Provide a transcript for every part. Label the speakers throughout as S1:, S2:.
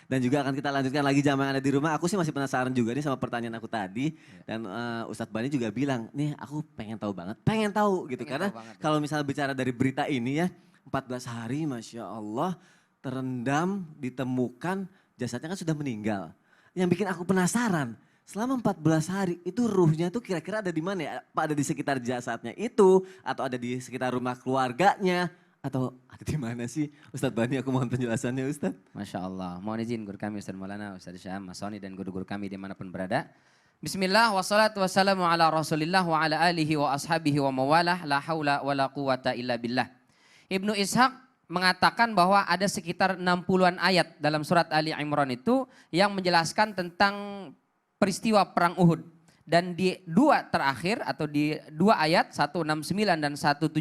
S1: Dan juga akan kita lanjutkan lagi jamaah yang ada di rumah. Aku sih masih penasaran juga nih sama pertanyaan aku tadi. Dan Ustadz Bani juga bilang, nih aku pengen tahu banget, pengen tahu gitu. Karena kalau misalnya bicara dari berita ini ya, 14 hari Masya Allah terendam, ditemukan, jasadnya kan sudah meninggal. Yang bikin aku penasaran, selama 14 hari itu ruhnya tuh kira-kira ada di mana ya? Apa ada di sekitar jasadnya itu, atau ada di sekitar rumah keluarganya, atau ada di mana sih? Ustadz Bani, aku mohon penjelasannya Ustadz.
S2: Masya Allah. Mohon izin guru kami Ustadz Maulana, Ustadz Syam, Mas Soni dan guru-guru kami dimanapun berada. Bismillah, wassalatu wassalamu ala rasulillah wa ala alihi wa ashabihi wa mawalah, la hawla wa la quwata illa billah. Ibnu Ishaq mengatakan bahwa ada sekitar 60-an ayat dalam surat Ali Imran itu yang menjelaskan tentang peristiwa perang Uhud. Dan di dua terakhir atau di dua ayat 169 dan 170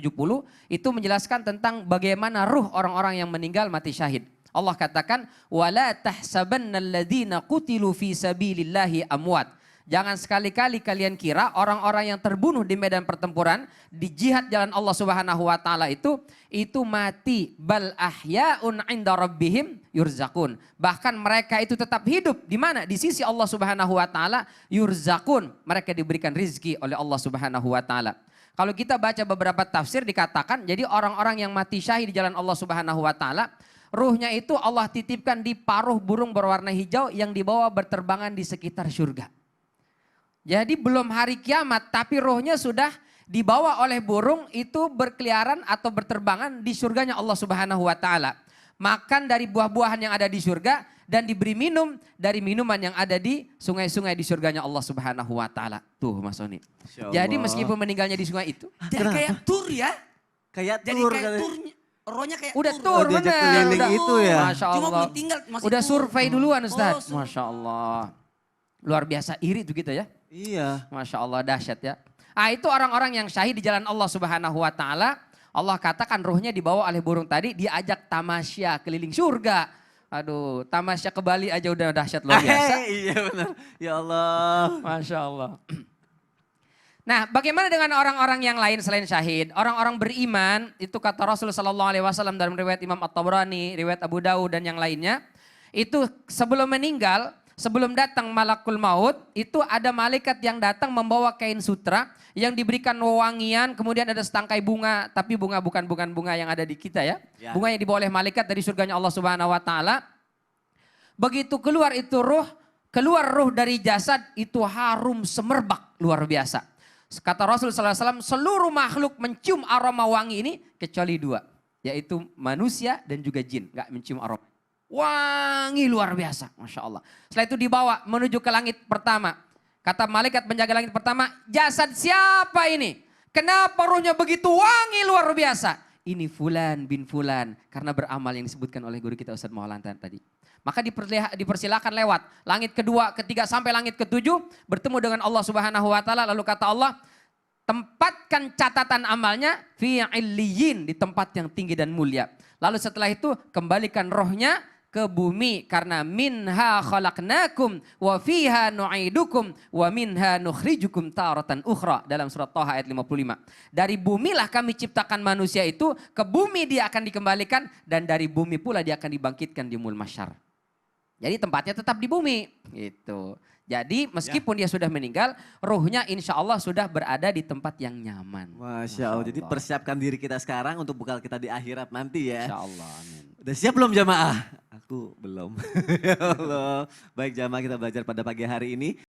S2: itu menjelaskan tentang bagaimana ruh orang-orang yang meninggal mati syahid. Allah katakan wala tahsabannalladzina qutilu fi sabilillahi amwat. Jangan sekali-kali kalian kira orang-orang yang terbunuh di medan pertempuran di jihad jalan Allah Subhanahu wa taala itu mati, bal ahyaun 'inda rabbihim yurzakun. Bahkan mereka itu tetap hidup di mana? Di sisi Allah Subhanahu wa taala yurzakun. Mereka diberikan rizki oleh Allah Subhanahu wa taala. Kalau kita baca beberapa tafsir dikatakan jadi orang-orang yang mati syahid di jalan Allah Subhanahu wa taala ruhnya itu Allah titipkan di paruh burung berwarna hijau yang dibawa berterbangan di sekitar surga. Jadi belum hari kiamat tapi rohnya sudah dibawa oleh burung itu berkeliaran atau berterbangan di surganya Allah Subhanahu wa taala. Makan dari buah-buahan yang ada di surga dan diberi minum dari minuman yang ada di sungai-sungai di surganya Allah Subhanahu wa taala. Tuh Mas Soni. Jadi meskipun meninggalnya di sungai itu.
S3: Jadi kayak tur ya.
S1: Kayak
S3: Jadi
S1: tur.
S3: kayak turnya. Rohnya kayak
S2: udah
S3: tur.
S2: tur bener.
S1: Udah itu ya.
S2: Masya Allah.
S3: Cuma belum tinggal masih
S2: udah
S3: tur.
S2: survei duluan Ustaz.
S3: Oh,
S2: Masya Allah. Luar biasa iri begitu ya.
S1: Iya.
S2: Masya Allah dahsyat ya. Ah itu orang-orang yang syahid di jalan Allah Subhanahu wa taala. Allah katakan ruhnya dibawa oleh burung tadi diajak tamasya keliling surga. Aduh, tamasya ke Bali aja udah dahsyat luar biasa.
S1: Iya benar. Ya Allah.
S2: Masya Allah. Nah, bagaimana dengan orang-orang yang lain selain syahid? Orang-orang beriman itu kata Rasulullah SAW dalam riwayat Imam At-Tabrani, riwayat Abu Dawud dan yang lainnya. Itu sebelum meninggal, sebelum datang malakul maut, itu ada malaikat yang datang membawa kain sutra yang diberikan wewangian, kemudian ada setangkai bunga, tapi bunga bukan bunga yang ada di kita ya. Bunga yang dibawa oleh malaikat dari surganya Allah Subhanahu wa taala. Begitu keluar itu keluar ruh dari jasad itu harum semerbak luar biasa. Kata Rasul SAW, seluruh makhluk mencium aroma wangi ini kecuali dua. Yaitu manusia dan juga jin, gak mencium aroma. Wangi luar biasa, Masya Allah. Setelah itu dibawa menuju ke langit pertama. Kata malaikat penjaga langit pertama, jasad siapa ini? Kenapa ruhnya begitu wangi luar biasa? Ini Fulan bin Fulan, karena beramal yang disebutkan oleh guru kita Ustadz Maulana tadi. Maka dipersilakan lewat langit kedua, ketiga sampai langit ketujuh, bertemu dengan Allah Subhanahu wa taala. Lalu kata Allah, tempatkan catatan amalnya fi illiyin, di tempat yang tinggi dan mulia. Lalu setelah itu kembalikan rohnya ke bumi karena minha khalaqnakum wa fiha nu'idukum wa minha nukhrijukum taratan ukhra dalam surat Thaha ayat 55. Dari bumilah kami ciptakan manusia itu, ke bumi dia akan dikembalikan dan dari bumi pula dia akan dibangkitkan di yaumul mahsyar. Jadi tempatnya tetap di bumi gitu. Jadi meskipun dia sudah meninggal, ruhnya insya Allah sudah berada di tempat yang nyaman.
S1: Masya Allah. Jadi persiapkan diri kita sekarang untuk bekal kita di akhirat nanti ya.
S2: Insya Allah. Amin.
S1: Udah siap belum jamaah? Aku belum. Ya Allah. Baik jamaah, kita belajar pada pagi hari ini.